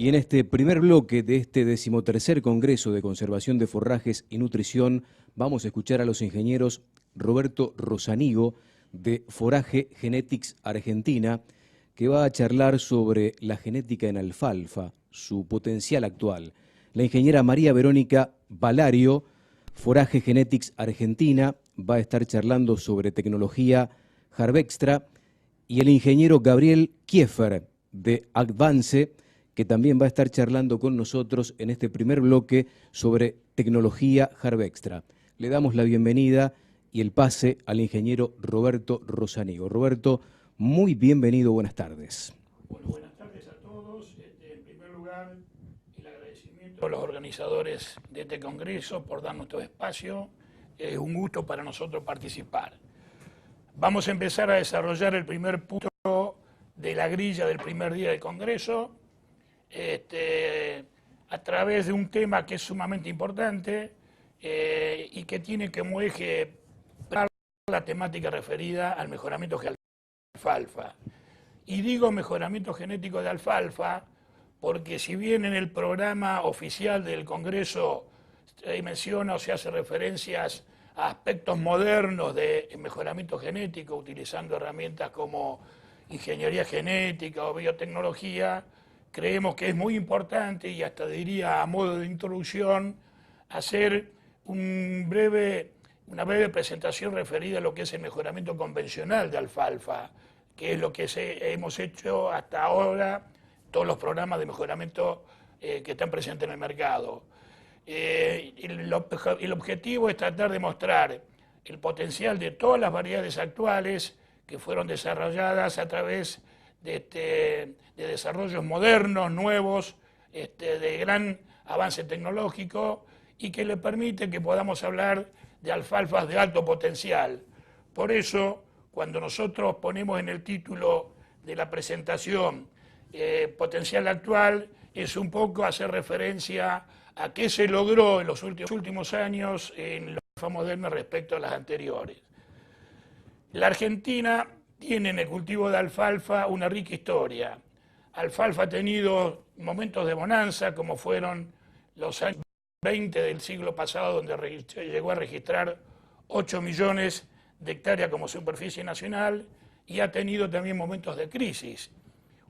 Y en este primer bloque de este 13º Congreso de Conservación de Forrajes y Nutrición vamos a escuchar a los ingenieros Roberto Rosanigo de Forage Genetics Argentina, que va a charlar sobre la genética en alfalfa, su potencial actual. La ingeniera María Verónica Valario, Forage Genetics Argentina, va a estar charlando sobre tecnología Harvextra, y el ingeniero Gabriel Kieffer de Advance, que también va a estar charlando con nosotros en este primer bloque sobre tecnología Harvextra. Le damos la bienvenida y el pase al ingeniero Roberto Rosanigo. Roberto, muy bienvenido, buenas tardes. Bueno, buenas tardes a todos. En primer lugar, el agradecimiento a los organizadores de este congreso por darnos este espacio. Es un gusto para nosotros participar. Vamos a empezar a desarrollar el primer punto de la grilla del primer día del congreso, a través de un tema que es sumamente importante y que tiene como eje la temática referida al mejoramiento genético de alfalfa. Y digo mejoramiento genético de alfalfa porque si bien en el programa oficial del Congreso se menciona o se hace referencias a aspectos modernos de mejoramiento genético utilizando herramientas como ingeniería genética o biotecnología, creemos que es muy importante y hasta diría a modo de introducción hacer una breve presentación referida a lo que es el mejoramiento convencional de alfalfa, que es lo que hemos hecho hasta ahora, todos los programas de mejoramiento que están presentes en el mercado. El objetivo es tratar de mostrar el potencial de todas las variedades actuales que fueron desarrolladas a través de desarrollos modernos, nuevos, de gran avance tecnológico y que le permite que podamos hablar de alfalfas de alto potencial. Por eso, cuando nosotros ponemos en el título de la presentación potencial actual, es un poco hacer referencia a qué se logró en los últimos años en la alfalfa moderna respecto a las anteriores. La Argentina tiene en el cultivo de alfalfa una rica historia. Alfalfa ha tenido momentos de bonanza, como fueron los años 20 del siglo pasado, donde llegó a registrar 8 millones de hectáreas como superficie nacional, y ha tenido también momentos de crisis.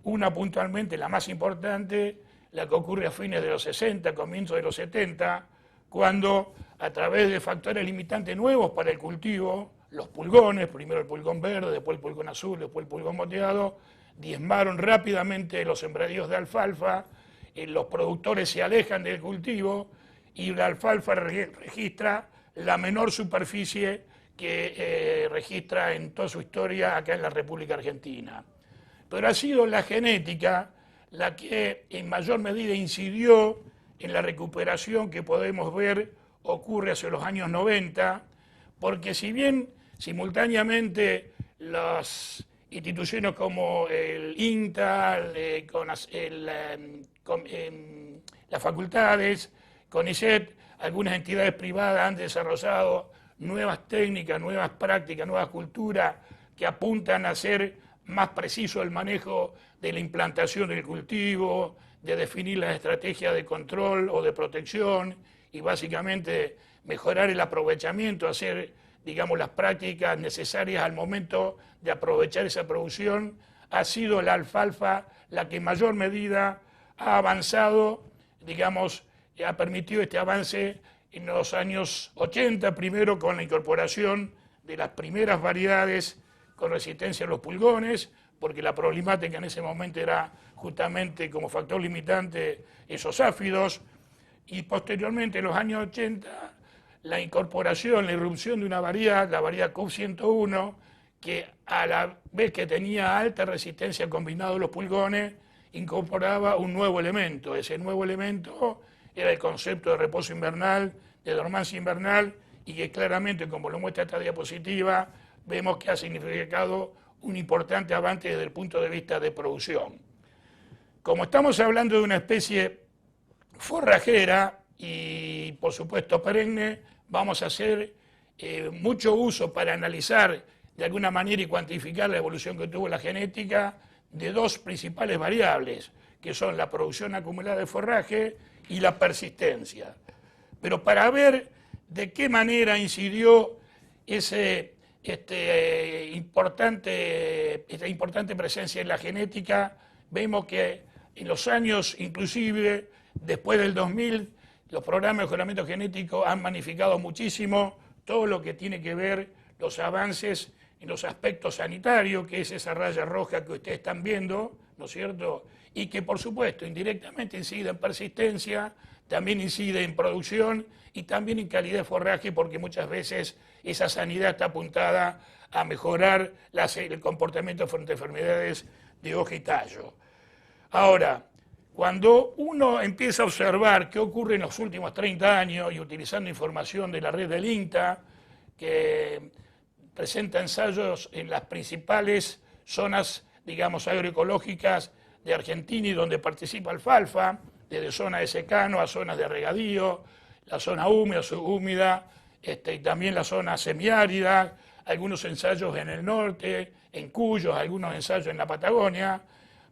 Una puntualmente, la más importante, la que ocurre a fines de los 60, comienzos de los 70, cuando a través de factores limitantes nuevos para el cultivo, los pulgones, primero el pulgón verde, después el pulgón azul, después el pulgón moteado, diezmaron rápidamente los sembradíos de alfalfa, los productores se alejan del cultivo y la alfalfa registra la menor superficie que registra en toda su historia acá en la República Argentina. Pero ha sido la genética la que en mayor medida incidió en la recuperación que podemos ver ocurre hacia los años 90, porque si bien simultáneamente las instituciones como el INTA, las facultades, CONICET, algunas entidades privadas han desarrollado nuevas técnicas, nuevas prácticas, nuevas culturas que apuntan a ser más preciso el manejo de la implantación del cultivo, de definir las estrategias de control o de protección y básicamente mejorar el aprovechamiento, hacer, digamos, las prácticas necesarias al momento de aprovechar esa producción. Ha sido la alfalfa la que en mayor medida ha avanzado, digamos, ha permitido este avance en los años 80, primero con la incorporación de las primeras variedades con resistencia a los pulgones, porque la problemática en ese momento era justamente como factor limitante esos áfidos, y posteriormente en los años 80 la incorporación, la irrupción de una variedad, la variedad CUB101, que a la vez que tenía alta resistencia combinado a los pulgones, incorporaba un nuevo elemento. Ese nuevo elemento era el concepto de reposo invernal, de dormancia invernal, y que claramente, como lo muestra esta diapositiva, vemos que ha significado un importante avance desde el punto de vista de producción. Como estamos hablando de una especie forrajera y por supuesto perenne, vamos a hacer mucho uso para analizar de alguna manera y cuantificar la evolución que tuvo la genética de dos principales variables, que son la producción acumulada de forraje y la persistencia. Pero para ver de qué manera incidió esta importante presencia en la genética, vemos que en los años, inclusive después del 2000, los programas de mejoramiento genético han magnificado muchísimo todo lo que tiene que ver los avances en los aspectos sanitarios, que es esa raya roja que ustedes están viendo, ¿no es cierto? Y que por supuesto indirectamente incide en persistencia, también incide en producción y también en calidad de forraje, porque muchas veces esa sanidad está apuntada a mejorar el comportamiento frente a enfermedades de hoja y tallo. Ahora, cuando uno empieza a observar qué ocurre en los últimos 30 años y utilizando información de la red del INTA, que presenta ensayos en las principales zonas, digamos, agroecológicas de Argentina y donde participa alfalfa, desde zonas de secano a zonas de regadío, la zona húmeda, subhúmeda, y también la zona semiárida, algunos ensayos en el norte, en Cuyo, algunos ensayos en la Patagonia.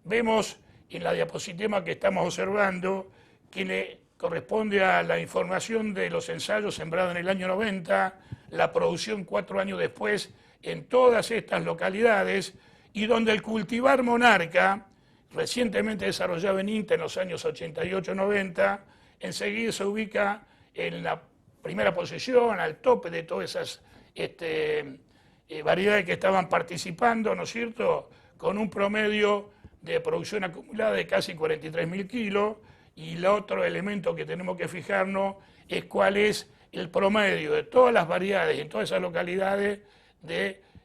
Vemos en la diapositiva que estamos observando que le corresponde a la información de los ensayos sembrados en el año 90, la producción 4 años después en todas estas localidades, y donde el cultivar monarca, recientemente desarrollado en INTA en los años 88-90, enseguida se ubica en la primera posición, al tope de todas esas variedades que estaban participando, ¿no es cierto?, con un promedio de producción acumulada de casi 43.000 kilos, y el otro elemento que tenemos que fijarnos es cuál es el promedio de todas las variedades en todas esas localidades,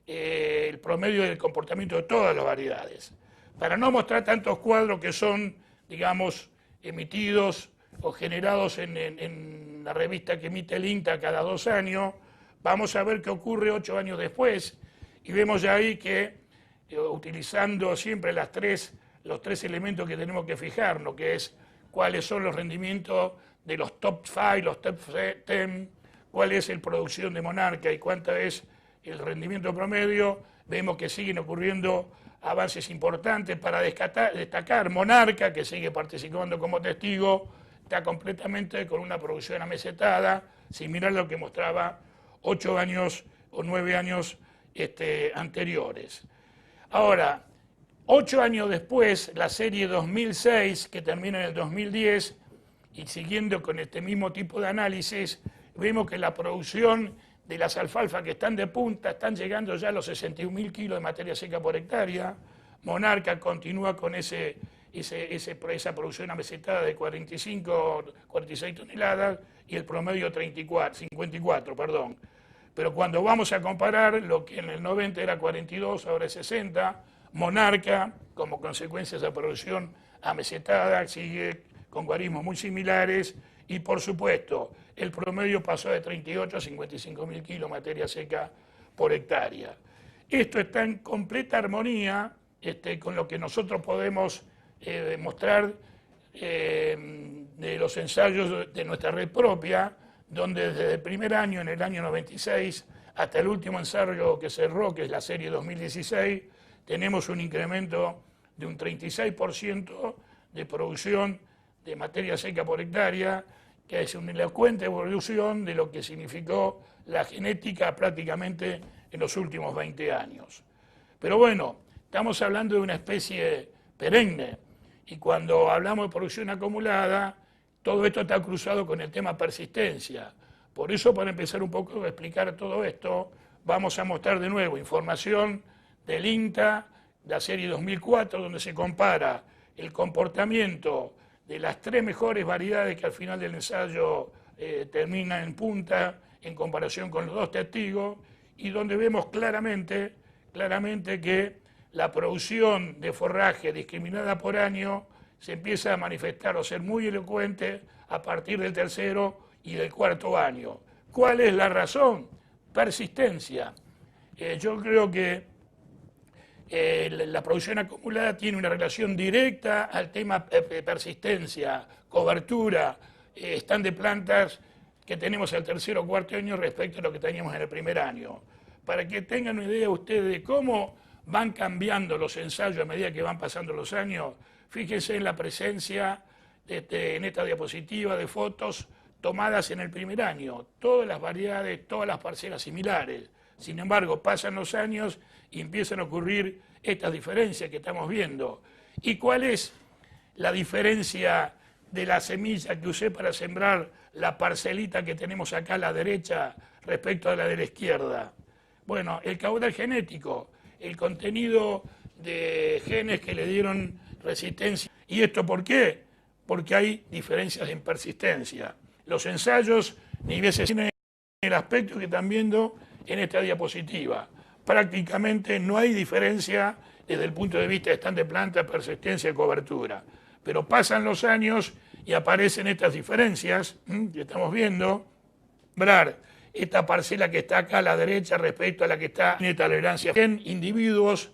el promedio del comportamiento de todas las variedades. Para no mostrar tantos cuadros que son, digamos, emitidos o generados en la revista que emite el INTA cada 2 años, vamos a ver qué ocurre 8 años después, y vemos ya ahí que, utilizando siempre los tres elementos que tenemos que fijarnos, que es cuáles son los rendimientos de los top 5, los top 10, cuál es la producción de monarca y cuánto es el rendimiento promedio, vemos que siguen ocurriendo avances importantes. Para destacar monarca, que sigue participando como testigo, está completamente con una producción amesetada, similar a lo que mostraba 8 años o 9 años anteriores. Ahora, 8 años después, la serie 2006, que termina en el 2010, y siguiendo con este mismo tipo de análisis, vemos que la producción de las alfalfas que están de punta están llegando ya a los 61.000 kilos de materia seca por hectárea. Monarca continúa con esa producción amesetada de 46 toneladas y el promedio 54, perdón. Pero cuando vamos a comparar lo que en el 90 era 42, ahora es 60, Monarca, como consecuencia de esa producción amesetada, sigue con guarismos muy similares y, por supuesto, el promedio pasó de 38 a 55.000 kilos de materia seca por hectárea. Esto está en completa armonía con lo que nosotros podemos mostrar de los ensayos de nuestra red propia, donde desde el primer año, en el año 96, hasta el último ensayo que cerró, que es la serie 2016, tenemos un incremento de un 36% de producción de materia seca por hectárea, que es una elocuente evolución de lo que significó la genética prácticamente en los últimos 20 años. Pero bueno, estamos hablando de una especie perenne, y cuando hablamos de producción acumulada, todo esto está cruzado con el tema persistencia. Por eso, para empezar un poco a explicar todo esto, vamos a mostrar de nuevo información del INTA, la serie 2004, donde se compara el comportamiento de las 3 mejores variedades que al final del ensayo terminan en punta en comparación con los 2 testigos, y donde vemos claramente que la producción de forraje discriminada por año se empieza a manifestar o ser muy elocuente a partir del 3.er y del 4.º año. ¿Cuál es la razón? Persistencia. Yo creo que la producción acumulada tiene una relación directa al tema persistencia, cobertura, stand de plantas que tenemos al 3.er o 4.º año respecto a lo que teníamos en el primer año. Para que tengan una idea ustedes de cómo van cambiando los ensayos a medida que van pasando los años, Fíjense en la presencia en esta diapositiva de fotos tomadas en el primer año, todas las variedades, todas las parcelas similares. Sin embargo, pasan los años y empiezan a ocurrir estas diferencias que estamos viendo. ¿Y cuál es la diferencia de la semilla que usé para sembrar la parcelita que tenemos acá a la derecha respecto a la de la izquierda? Bueno, el caudal genético, el contenido de genes que le dieron resistencia. ¿Y esto por qué? Porque hay diferencias en persistencia. Los ensayos ni veces tienen el aspecto que están viendo en esta diapositiva. Prácticamente no hay diferencia desde el punto de vista de stand de planta, persistencia y cobertura. Pero pasan los años y aparecen estas diferencias que estamos viendo. Esta parcela que está acá a la derecha respecto a la que está en tolerancia. En individuos,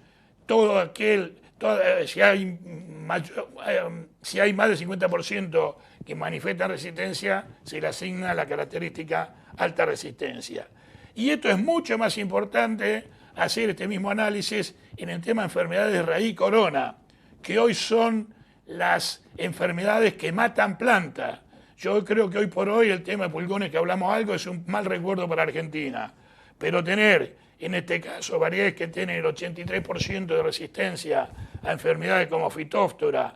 si hay más del 50% que manifiestan resistencia, se le asigna la característica alta resistencia. Y esto es mucho más importante hacer este mismo análisis en el tema de enfermedades de raíz corona, que hoy son las enfermedades que matan plantas. Yo creo que hoy por hoy el tema de pulgones que hablamos algo es un mal recuerdo para Argentina, pero tener en este caso variedades que tienen el 83% de resistencia a enfermedades como Phytophthora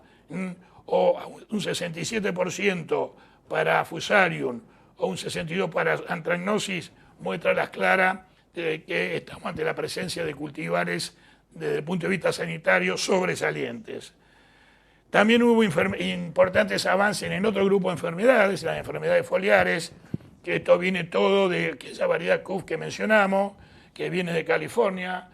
o un 67% para Fusarium o un 62% para Anthragnosis, muestra a las claras de que estamos ante la presencia de cultivares desde el punto de vista sanitario sobresalientes. También hubo importantes avances en otro grupo de enfermedades, las enfermedades foliares, que esto viene todo de esa variedad CUF que mencionamos, que viene de California.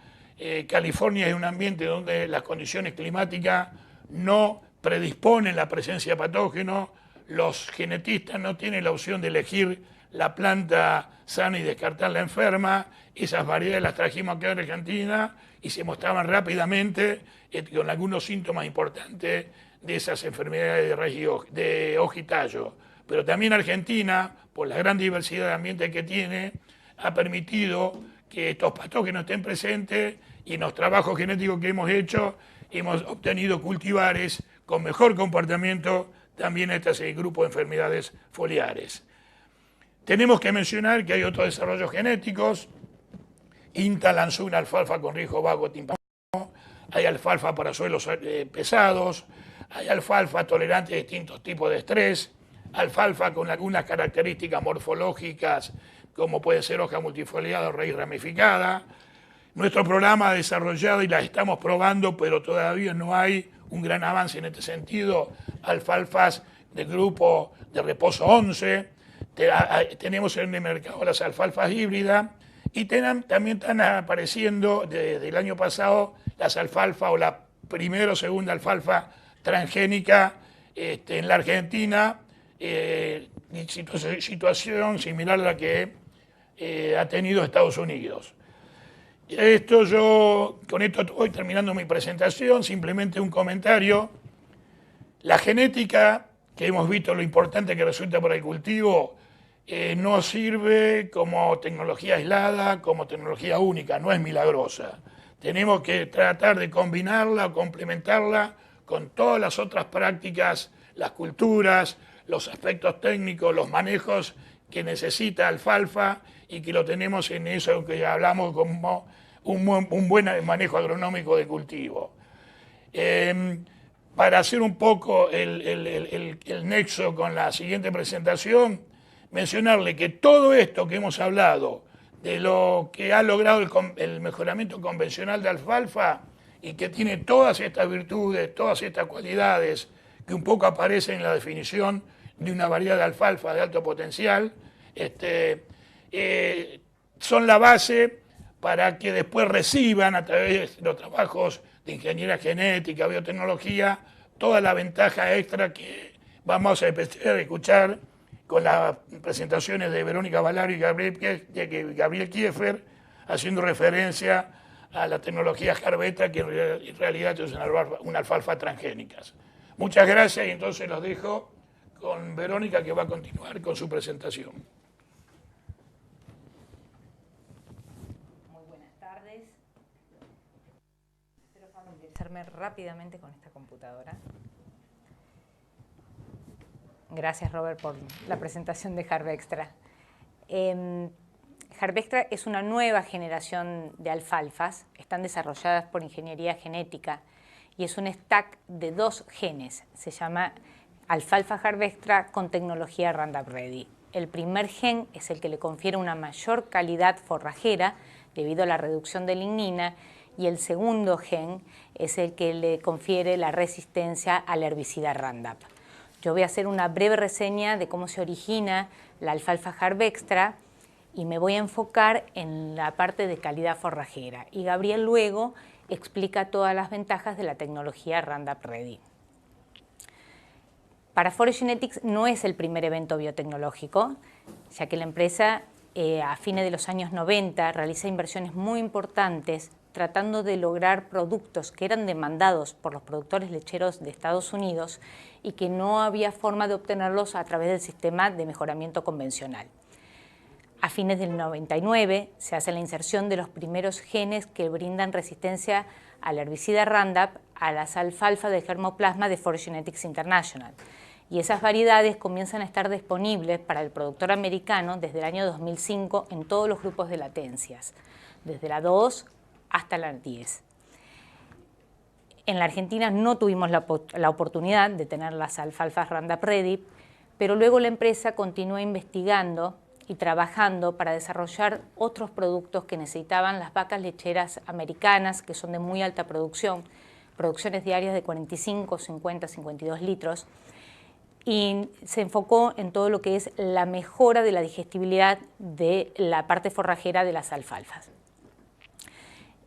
California es un ambiente donde las condiciones climáticas no predisponen la presencia de patógenos, los genetistas no tienen la opción de elegir la planta sana y descartar la enferma. Esas variedades las trajimos acá en Argentina y se mostraban rápidamente con algunos síntomas importantes de esas enfermedades de raíz de hoja y tallo. Pero también Argentina, por la gran diversidad de ambientes que tiene, ha permitido que estos patógenos estén presentes y en los trabajos genéticos que hemos hecho hemos obtenido cultivares con mejor comportamiento también este grupo de enfermedades foliares. Tenemos que mencionar que hay otros desarrollos genéticos. INTA lanzó una alfalfa con riesgo bajo tímpano, hay alfalfa para suelos pesados, hay alfalfa tolerante a distintos tipos de estrés, alfalfa con algunas características morfológicas como puede ser hoja multifoliada o raíz ramificada. Nuestro programa ha desarrollado y la estamos probando, pero todavía no hay un gran avance en este sentido, alfalfas del grupo de reposo 11, tenemos en el mercado las alfalfas híbridas y también están apareciendo desde el año pasado las alfalfas o la primera o segunda alfalfa transgénica en la Argentina, situación similar a la que ha tenido Estados Unidos. Con esto estoy terminando mi presentación, simplemente un comentario. La genética, que hemos visto lo importante que resulta para el cultivo, no sirve como tecnología aislada, como tecnología única, no es milagrosa. Tenemos que tratar de combinarla o complementarla con todas las otras prácticas, las culturas, los aspectos técnicos, los manejos que necesita alfalfa y que lo tenemos en eso que hablamos como un buen manejo agronómico de cultivo. Para hacer un poco el nexo con la siguiente presentación, mencionarle que todo esto que hemos hablado de lo que ha logrado el mejoramiento convencional de alfalfa y que tiene todas estas virtudes, todas estas cualidades que un poco aparecen en la definición de una variedad de alfalfa de alto potencial, son la base para que después reciban a través de los trabajos de ingeniería genética, biotecnología, toda la ventaja extra que vamos a empezar a escuchar con las presentaciones de Verónica Valario y Gabriel Kieffer, haciendo referencia a la tecnología Jarveta, que en realidad es una alfalfa transgénica. Muchas gracias y entonces los dejo con Verónica, que va a continuar con su presentación. Muy buenas tardes. Espero familiarizarme rápidamente con esta computadora. Gracias, Robert, por la presentación de Harvextra. Harvextra es una nueva generación de alfalfas, están desarrolladas por ingeniería genética y es un stack de 2 genes. Se llama alfalfa Harvextra con tecnología Roundup Ready. El primer gen es el que le confiere una mayor calidad forrajera debido a la reducción de lignina, y el segundo gen es el que le confiere la resistencia al herbicida Roundup. Yo voy a hacer una breve reseña de cómo se origina la alfalfa Harvextra y me voy a enfocar en la parte de calidad forrajera. Y Gabriel luego explica todas las ventajas de la tecnología Roundup Ready. Para Forest Genetics no es el primer evento biotecnológico, ya que la empresa a fines de los años 90 realiza inversiones muy importantes tratando de lograr productos que eran demandados por los productores lecheros de Estados Unidos y que no había forma de obtenerlos a través del sistema de mejoramiento convencional. A fines del 99 se hace la inserción de los primeros genes que brindan resistencia al herbicida Roundup a las alfalfas del germoplasma de Forest Genetics International. Y esas variedades comienzan a estar disponibles para el productor americano desde el año 2005 en todos los grupos de latencias, desde la 2 hasta la 10. En la Argentina no tuvimos la oportunidad de tener las alfalfas Roundup Ready, pero luego la empresa continúa investigando y trabajando para desarrollar otros productos que necesitaban las vacas lecheras americanas, que son de muy alta producción, producciones diarias de 45, 50, 52 litros, y se enfocó en todo lo que es la mejora de la digestibilidad de la parte forrajera de las alfalfas.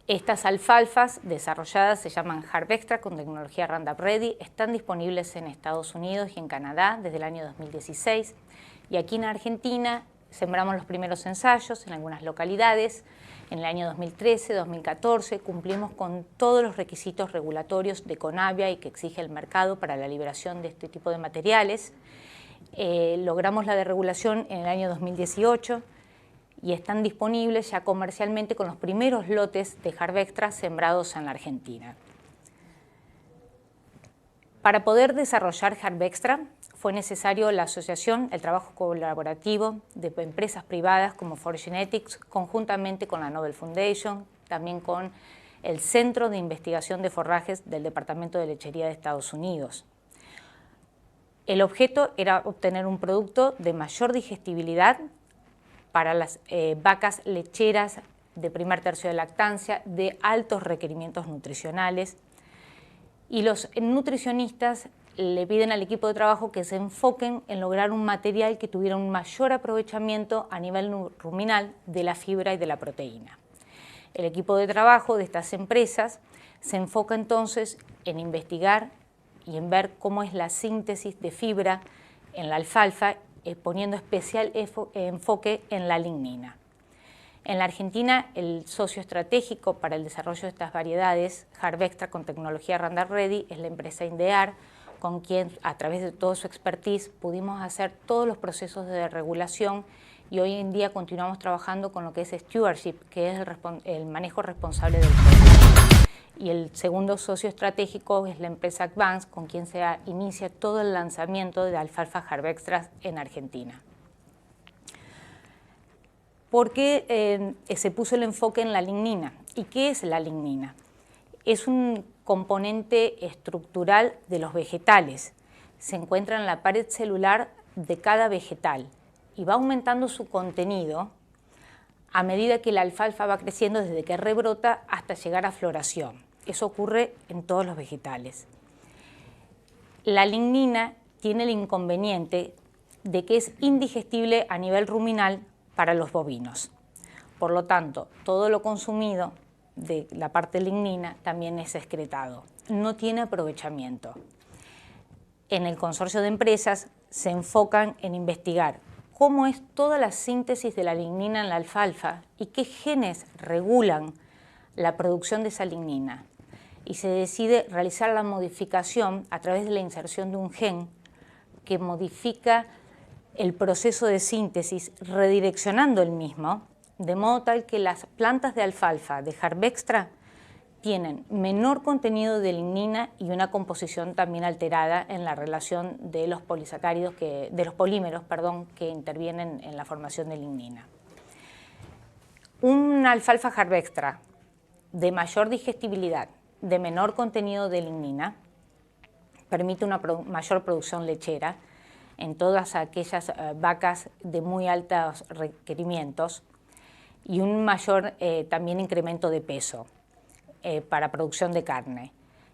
Estas alfalfas desarrolladas se llaman Harvextra con tecnología Roundup Ready, están disponibles en Estados Unidos y en Canadá desde el año 2016, y aquí en Argentina sembramos los primeros ensayos en algunas localidades. En el año 2013, 2014 cumplimos con todos los requisitos regulatorios de Conavia y que exige el mercado para la liberación de este tipo de materiales. Logramos la deregulación en el año 2018 y están disponibles ya comercialmente con los primeros lotes de Harvextra sembrados en la Argentina. Para poder desarrollar Harvextra fue necesario la asociación, el trabajo colaborativo de empresas privadas como Forest Genetics, conjuntamente con la Nobel Foundation, también con el Centro de Investigación de Forrajes del Departamento de Lechería de Estados Unidos. El objeto era obtener un producto de mayor digestibilidad para las vacas lecheras de primer tercio de lactancia, de altos requerimientos nutricionales, y los nutricionistas le piden al equipo de trabajo que se enfoquen en lograr un material que tuviera un mayor aprovechamiento a nivel ruminal de la fibra y de la proteína. El equipo de trabajo de estas empresas se enfoca entonces en investigar y en ver cómo es la síntesis de fibra en la alfalfa, poniendo especial enfoque en la lignina. En la Argentina, el socio estratégico para el desarrollo de estas variedades, Harvextra con tecnología Roundup Ready, es la empresa Indear, con quien a través de todo su expertise pudimos hacer todos los procesos de regulación, y hoy en día continuamos trabajando con lo que es stewardship, que es el manejo responsable del producto. Y el segundo socio estratégico es la empresa Advance, con quien se inicia todo el lanzamiento de alfalfa Harvextra en Argentina. ¿Por qué se puso el enfoque en la lignina? ¿Y qué es la lignina? Es un componente estructural de los vegetales. Se encuentra en la pared celular de cada vegetal y va aumentando su contenido a medida que la alfalfa va creciendo, desde que rebrota hasta llegar a floración. Eso ocurre en todos los vegetales. La lignina tiene el inconveniente de que es indigestible a nivel ruminal para los bovinos. Por lo tanto, todo lo consumido de la parte lignina también es excretado. No tiene aprovechamiento. En el consorcio de empresas se enfocan en investigar cómo es toda la síntesis de la lignina en la alfalfa y qué genes regulan la producción de esa lignina. Y se decide realizar la modificación a través de la inserción de un gen que modifica el proceso de síntesis, redireccionando el mismo, de modo tal que las plantas de alfalfa de Harvextra tienen menor contenido de lignina y una composición también alterada en la relación de los polisacáridos, de los polímeros, que intervienen en la formación de lignina. Un alfalfa Harvextra de mayor digestibilidad, de menor contenido de lignina, permite una mayor producción lechera en todas aquellas vacas de muy altos requerimientos y un mayor también incremento de peso para producción de carne.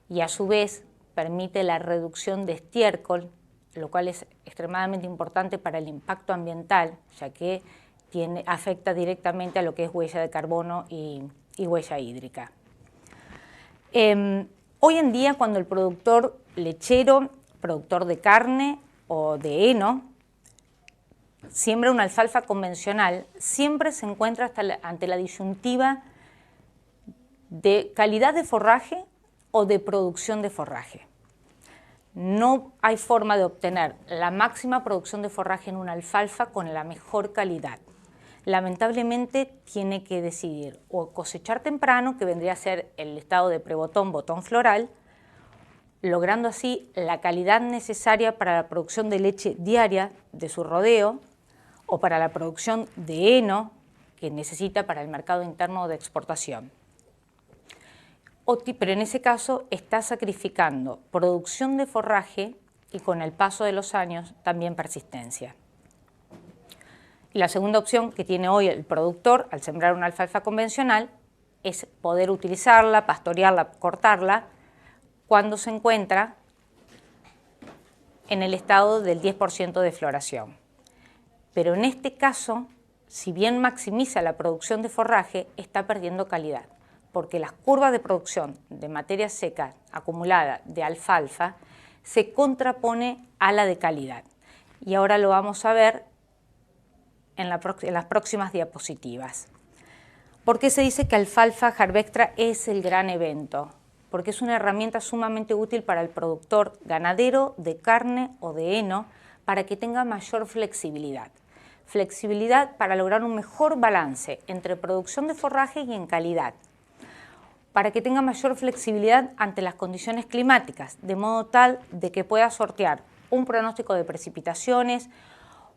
Y a su vez permite la reducción de estiércol, lo cual es extremadamente importante para el impacto ambiental, ya que afecta directamente a lo que es huella de carbono y huella hídrica. Hoy en día, cuando el productor lechero, productor de carne o de heno, siembra una alfalfa convencional, siempre se encuentra ante la disyuntiva de calidad de forraje o de producción de forraje. No hay forma de obtener la máxima producción de forraje en una alfalfa con la mejor calidad. Lamentablemente tiene que decidir o cosechar temprano, que vendría a ser el estado de prebotón, botón floral, logrando así la calidad necesaria para la producción de leche diaria de su rodeo o para la producción de heno que necesita para el mercado interno de exportación. Pero en ese caso está sacrificando producción de forraje y con el paso de los años también persistencia. Y la segunda opción que tiene hoy el productor al sembrar una alfalfa convencional es poder utilizarla, pastorearla, cortarla cuando se encuentra en el estado del 10% de floración. Pero en este caso, si bien maximiza la producción de forraje, está perdiendo calidad, porque las curvas de producción de materia seca acumulada de alfalfa se contrapone a la de calidad. Y ahora lo vamos a ver en las próximas diapositivas. ¿Por qué se dice que alfalfa Harvextra es el gran evento? Porque es una herramienta sumamente útil para el productor ganadero de carne o de heno para que tenga mayor flexibilidad. Flexibilidad para lograr un mejor balance entre producción de forraje y en calidad. Para que tenga mayor flexibilidad ante las condiciones climáticas, de modo tal de que pueda sortear un pronóstico de precipitaciones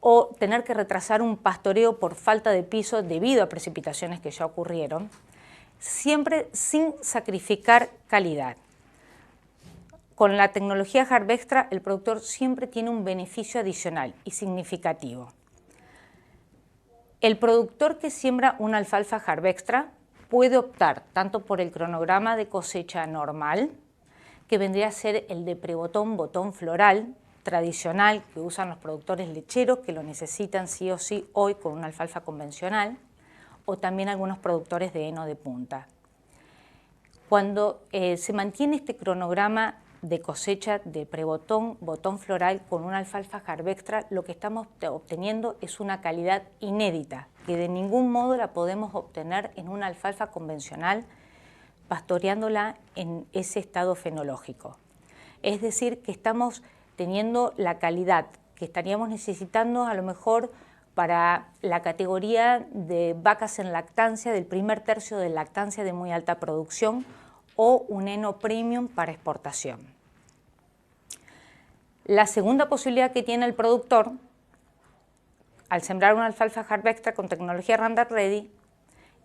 o tener que retrasar un pastoreo por falta de piso debido a precipitaciones que ya ocurrieron, siempre sin sacrificar calidad. Con la tecnología Harvextra, el productor siempre tiene un beneficio adicional y significativo. El productor que siembra una alfalfa Harvextra puede optar tanto por el cronograma de cosecha normal, que vendría a ser el de prebotón, botón floral, tradicional que usan los productores lecheros que lo necesitan sí o sí hoy con una alfalfa convencional, o también algunos productores de heno de punta. Cuando se mantiene este cronograma de cosecha de prebotón, botón floral con una alfalfa Harvextra, lo que estamos obteniendo es una calidad inédita, que de ningún modo la podemos obtener en una alfalfa convencional pastoreándola en ese estado fenológico. Es decir, que estamos teniendo la calidad que estaríamos necesitando a lo mejor para la categoría de vacas en lactancia, del primer tercio de lactancia de muy alta producción o un heno premium para exportación. La segunda posibilidad que tiene el productor al sembrar una alfalfa Harvextra con tecnología Roundup Ready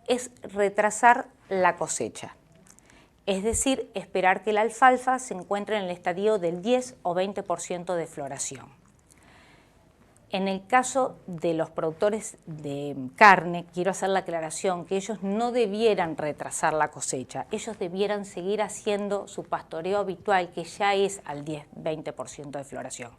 es retrasar la cosecha. Es decir, esperar que la alfalfa se encuentre en el estadio del 10 o 20% de floración. En el caso de los productores de carne, quiero hacer la aclaración que ellos no debieran retrasar la cosecha, ellos debieran seguir haciendo su pastoreo habitual, que ya es al 10-20% de floración.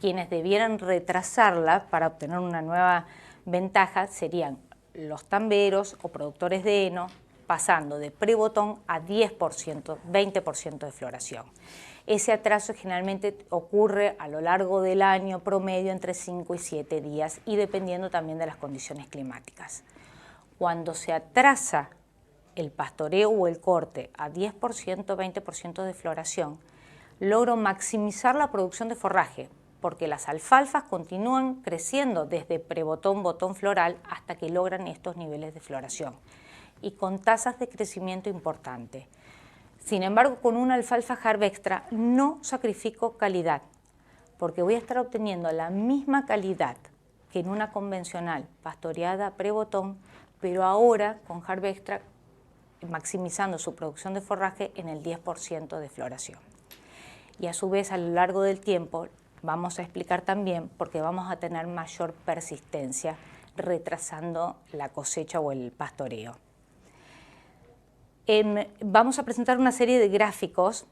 Quienes debieran retrasarla para obtener una nueva ventaja serían los tamberos o productores de heno, pasando de prebotón a 10%, 20% de floración. Ese atraso generalmente ocurre a lo largo del año promedio entre 5 y 7 días y dependiendo también de las condiciones climáticas. Cuando se atrasa el pastoreo o el corte a 10%, 20% de floración, logro maximizar la producción de forraje, porque las alfalfas continúan creciendo desde prebotón, botón floral hasta que logran estos niveles de floración y con tasas de crecimiento importantes. Sin embargo, con una alfalfa Harvextra no sacrifico calidad, porque voy a estar obteniendo la misma calidad que en una convencional pastoreada prebotón, pero ahora con Harvextra maximizando su producción de forraje en el 10% de floración. Y a su vez, a lo largo del tiempo, vamos a explicar también por qué vamos a tener mayor persistencia, retrasando la cosecha o el pastoreo. Vamos a presentar una serie de gráficos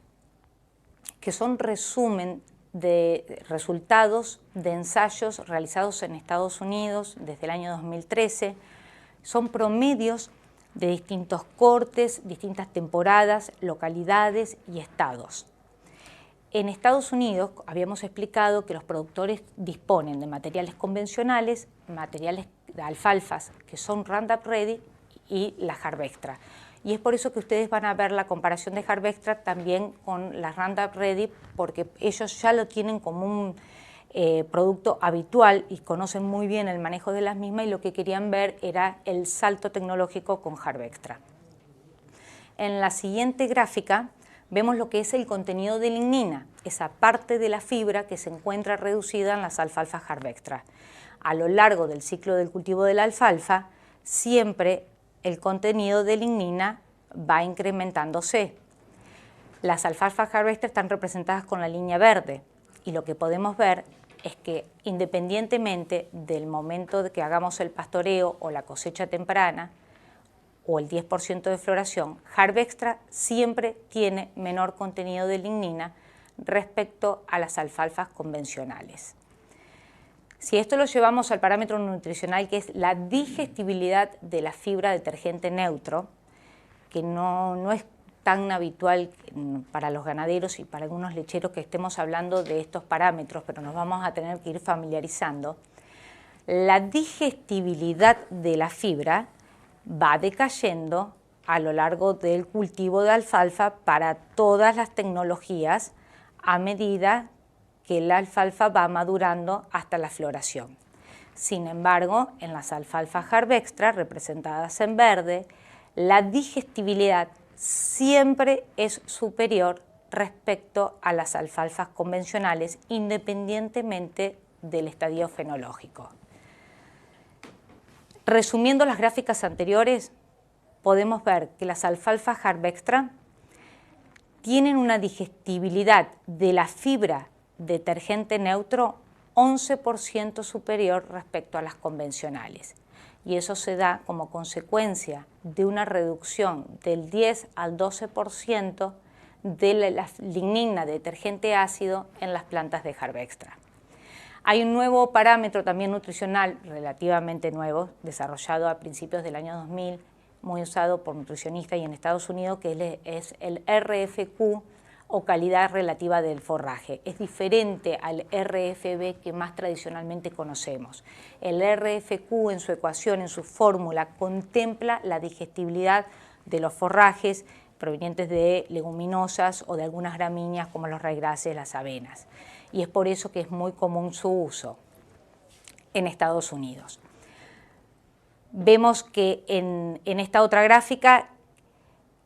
que son resumen de resultados de ensayos realizados en Estados Unidos desde el año 2013. Son promedios de distintos cortes, distintas temporadas, localidades y estados. En Estados Unidos habíamos explicado que los productores disponen de materiales convencionales, materiales de alfalfas que son Roundup Ready y la Harvextra. Y es por eso que ustedes van a ver la comparación de Harvextra también con la Roundup Ready, porque ellos ya lo tienen como un producto habitual y conocen muy bien el manejo de las mismas, y lo que querían ver era el salto tecnológico con Harvextra. En la siguiente gráfica vemos lo que es el contenido de lignina, esa parte de la fibra que se encuentra reducida en las alfalfas Harvextra. A lo largo del ciclo del cultivo de la alfalfa, siempre el contenido de lignina va incrementándose. Las alfalfas Harvextra están representadas con la línea verde, y lo que podemos ver es que independientemente del momento de que hagamos el pastoreo o la cosecha temprana, o el 10% de floración, Harvextra siempre tiene menor contenido de lignina respecto a las alfalfas convencionales. Si esto lo llevamos al parámetro nutricional, que es la digestibilidad de la fibra detergente neutro, que no es tan habitual para los ganaderos y para algunos lecheros que estemos hablando de estos parámetros, pero nos vamos a tener que ir familiarizando, la digestibilidad de la fibra va decayendo a lo largo del cultivo de alfalfa para todas las tecnologías a medida que la alfalfa va madurando hasta la floración. Sin embargo, en las alfalfas Harvextra, representadas en verde, la digestibilidad siempre es superior respecto a las alfalfas convencionales, independientemente del estadio fenológico. Resumiendo las gráficas anteriores, podemos ver que las alfalfas Harvextra tienen una digestibilidad de la fibra detergente neutro 11% superior respecto a las convencionales. Y eso se da como consecuencia de una reducción del 10 al 12% de la lignina detergente ácido en las plantas de Harvextra. Hay un nuevo parámetro también nutricional relativamente nuevo, desarrollado a principios del año 2000, muy usado por nutricionistas y en Estados Unidos, que es el RFQ o calidad relativa del forraje. Es diferente al RFB que más tradicionalmente conocemos. El RFQ en su ecuación, en su fórmula, contempla la digestibilidad de los forrajes provenientes de leguminosas o de algunas gramíneas como los raigrases, las avenas. Y es por eso que es muy común su uso en Estados Unidos. Vemos que en esta otra gráfica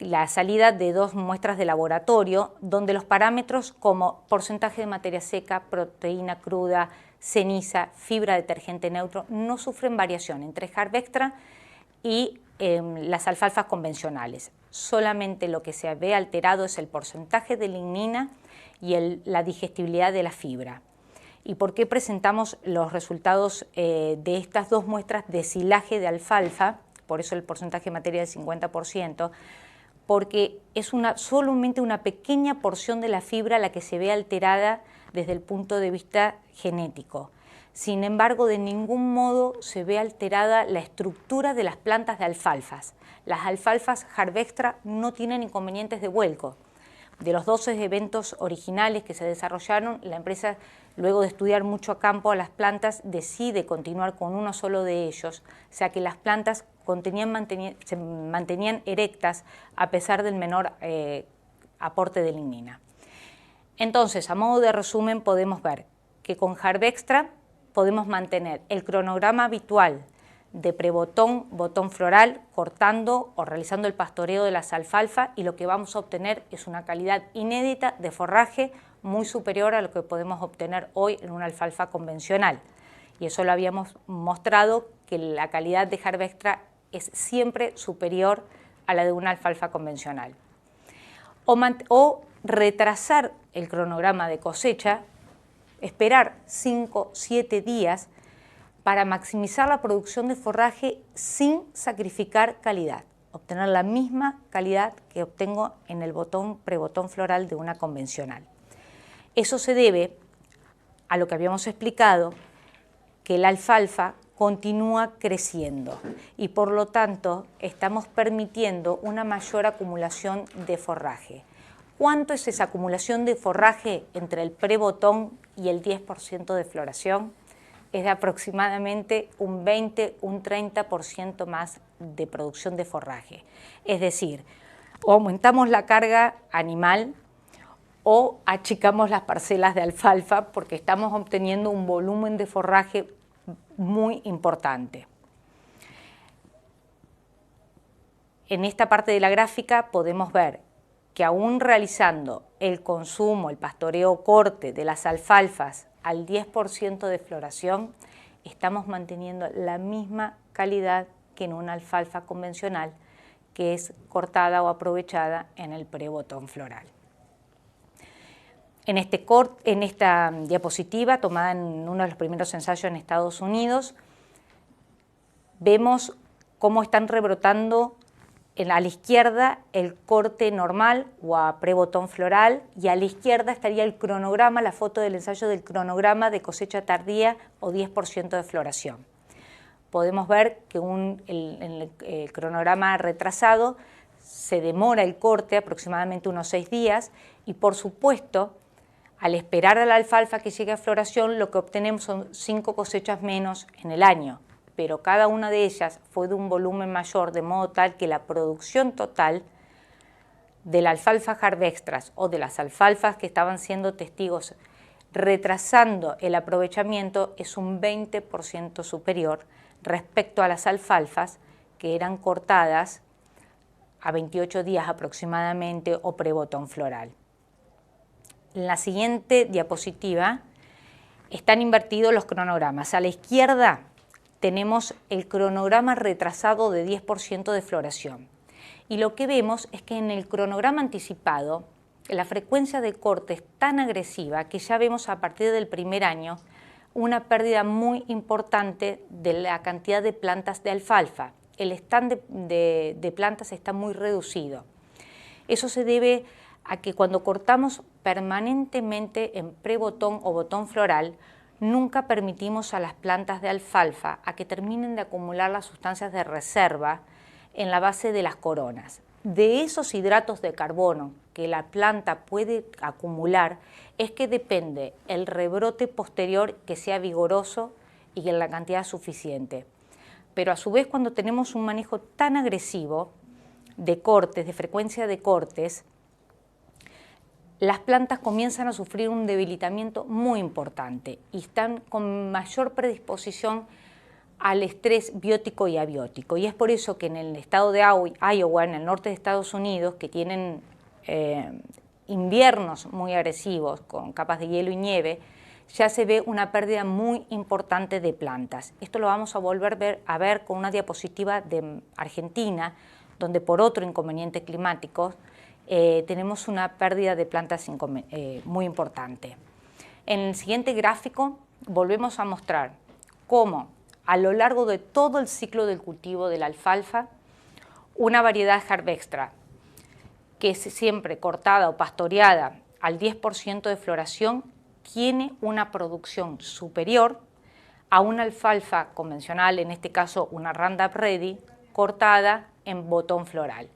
la salida de dos muestras de laboratorio, donde los parámetros como porcentaje de materia seca, proteína cruda, ceniza, fibra detergente neutro, no sufren variación entre Harvextra y las alfalfas convencionales. Solamente lo que se ve alterado es el porcentaje de lignina y la digestibilidad de la fibra. ¿Y por qué presentamos los resultados de estas dos muestras de silaje de alfalfa? Por eso el porcentaje de materia del 50%, porque es solamente una pequeña porción de la fibra la que se ve alterada desde el punto de vista genético. Sin embargo, de ningún modo se ve alterada la estructura de las plantas de alfalfas. Las alfalfas Harvextra no tienen inconvenientes de vuelco. De los 12 eventos originales que se desarrollaron, la empresa, luego de estudiar mucho a campo a las plantas, decide continuar con uno solo de ellos, o sea que las plantas se mantenían erectas a pesar del menor aporte de lignina. Entonces, a modo de resumen, podemos ver que con Harvextra podemos mantener el cronograma habitual de prebotón, botón floral, cortando o realizando el pastoreo de las alfalfas, y lo que vamos a obtener es una calidad inédita de forraje muy superior a lo que podemos obtener hoy en una alfalfa convencional. Y eso lo habíamos mostrado, que la calidad de Harvextra es siempre superior a la de una alfalfa convencional. O retrasar el cronograma de cosecha, esperar 5 o 7 días para maximizar la producción de forraje sin sacrificar calidad, obtener la misma calidad que obtengo en el prebotón floral de una convencional. Eso se debe a lo que habíamos explicado, que la alfalfa continúa creciendo y por lo tanto estamos permitiendo una mayor acumulación de forraje. ¿Cuánto es esa acumulación de forraje entre el prebotón y el 10% de floración? Es de aproximadamente un 20, un 30% más de producción de forraje. Es decir, o aumentamos la carga animal o achicamos las parcelas de alfalfa porque estamos obteniendo un volumen de forraje muy importante. En esta parte de la gráfica podemos ver que aún realizando el consumo, el pastoreo corte de las alfalfas al 10% de floración, estamos manteniendo la misma calidad que en una alfalfa convencional, que es cortada o aprovechada en el prebotón floral. En esta diapositiva, tomada en uno de los primeros ensayos en Estados Unidos, vemos cómo están rebrotando a la izquierda el corte normal o a prebotón floral, y a la izquierda estaría el cronograma, la foto del ensayo del cronograma de cosecha tardía o 10% de floración. Podemos ver que en el cronograma retrasado se demora el corte aproximadamente unos 6 días y por supuesto al esperar a la alfalfa que llegue a floración lo que obtenemos son 5 cosechas menos en el año, pero cada una de ellas fue de un volumen mayor, de modo tal que la producción total de la alfalfa Harvextras o de las alfalfas que estaban siendo testigos retrasando el aprovechamiento es un 20% superior respecto a las alfalfas que eran cortadas a 28 días aproximadamente o prebotón floral. En la siguiente diapositiva están invertidos los cronogramas. A la izquierda tenemos el cronograma retrasado de 10% de floración. Y lo que vemos es que en el cronograma anticipado la frecuencia de corte es tan agresiva que ya vemos a partir del primer año una pérdida muy importante de la cantidad de plantas de alfalfa. El stand de plantas está muy reducido. Eso se debe a que cuando cortamos permanentemente en prebotón o botón floral, nunca permitimos a las plantas de alfalfa a que terminen de acumular las sustancias de reserva en la base de las coronas. De esos hidratos de carbono que la planta puede acumular es que depende el rebrote posterior que sea vigoroso y en la cantidad suficiente. Pero a su vez cuando tenemos un manejo tan agresivo de cortes, de frecuencia de cortes, las plantas comienzan a sufrir un debilitamiento muy importante y están con mayor predisposición al estrés biótico y abiótico. Y es por eso que en el estado de Iowa, en el norte de Estados Unidos, que tienen inviernos muy agresivos con capas de hielo y nieve, ya se ve una pérdida muy importante de plantas. Esto lo vamos a volver a ver con una diapositiva de Argentina, donde por otro inconveniente climático tenemos una pérdida de plantas muy importante. En el siguiente gráfico volvemos a mostrar cómo a lo largo de todo el ciclo del cultivo de la alfalfa, una variedad Harvextra que es siempre cortada o pastoreada al 10% de floración tiene una producción superior a una alfalfa convencional, en este caso una Roundup Ready, cortada en botón floral.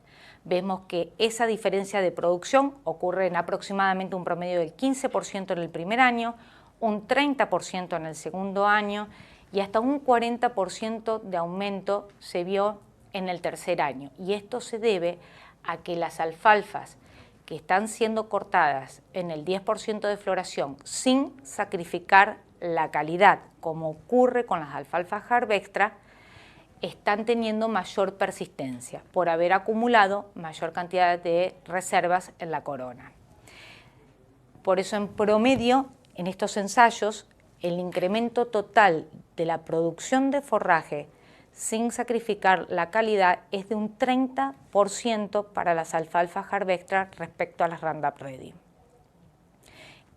Vemos que esa diferencia de producción ocurre en aproximadamente un promedio del 15% en el primer año, un 30% en el segundo año y hasta un 40% de aumento se vio en el tercer año. Y esto se debe a que las alfalfas que están siendo cortadas en el 10% de floración sin sacrificar la calidad, como ocurre con las alfalfas Harvextra, están teniendo mayor persistencia por haber acumulado mayor cantidad de reservas en la corona. Por eso, en promedio, en estos ensayos, el incremento total de la producción de forraje sin sacrificar la calidad es de un 30% para las alfalfas Harvextra respecto a las Roundup Ready.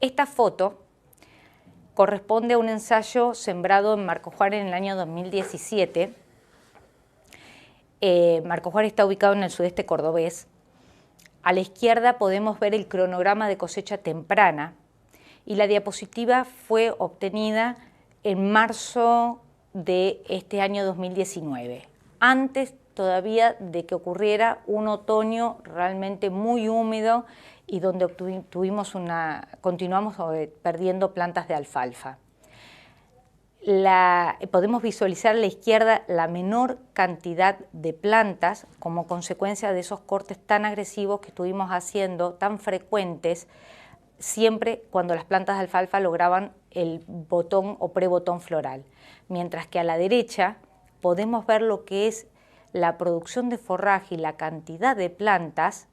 Esta foto corresponde a un ensayo sembrado en Marcos Juárez en el año 2017. Marcos Juárez está ubicado en el sudeste cordobés. A la izquierda podemos ver el cronograma de cosecha temprana y la diapositiva fue obtenida en marzo de este año 2019, antes todavía de que ocurriera un otoño realmente muy húmedo y donde continuamos perdiendo plantas de alfalfa. Podemos visualizar a la izquierda la menor cantidad de plantas como consecuencia de esos cortes tan agresivos que estuvimos haciendo, tan frecuentes, siempre cuando las plantas de alfalfa lograban el botón o prebotón floral. Mientras que a la derecha podemos ver lo que es la producción de forraje y la cantidad de plantas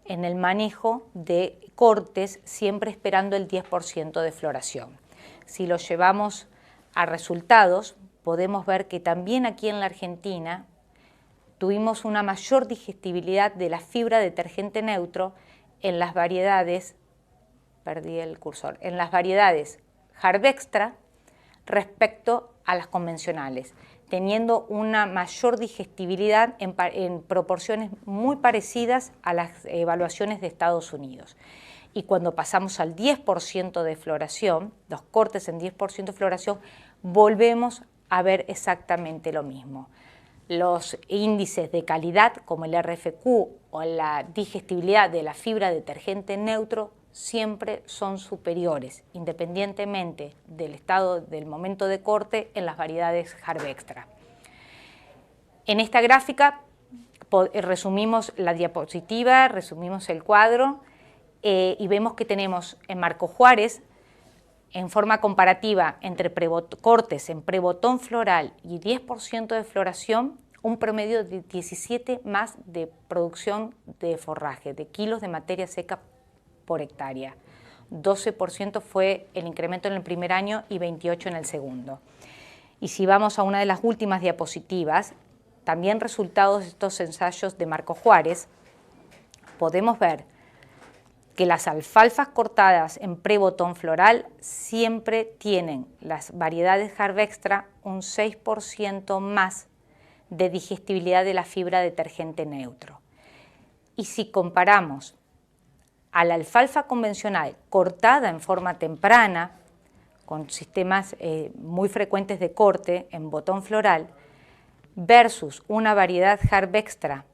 en el manejo de cortes, siempre esperando el 10% de floración. Si lo llevamos a resultados, podemos ver que también aquí en la Argentina tuvimos una mayor digestibilidad de la fibra detergente neutro en las variedades, en las variedades Harvextra respecto a las convencionales, teniendo una mayor digestibilidad en proporciones muy parecidas a las evaluaciones de Estados Unidos. Y cuando pasamos al 10% de floración, los cortes en 10% de floración, volvemos a ver exactamente lo mismo. Los índices de calidad, como el RFQ o la digestibilidad de la fibra detergente neutro, siempre son superiores, independientemente del estado del momento de corte en las variedades Harvextra. En esta gráfica resumimos la diapositiva, resumimos el cuadro y vemos que tenemos en Marcos Juárez, en forma comparativa entre cortes en prebotón floral y 10% de floración, un promedio de 17 más de producción de forraje, de kilos de materia seca por hectárea. 12% fue el incremento en el primer año y 28% en el segundo. Y si vamos a una de las últimas diapositivas, también resultados de estos ensayos de Marcos Juárez, podemos ver que las alfalfas cortadas en prebotón floral siempre tienen las variedades Harvextra un 6% más de digestibilidad de la fibra detergente neutro. Y si comparamos a la alfalfa convencional cortada en forma temprana, con sistemas muy frecuentes de corte en botón floral, versus una variedad Harvextra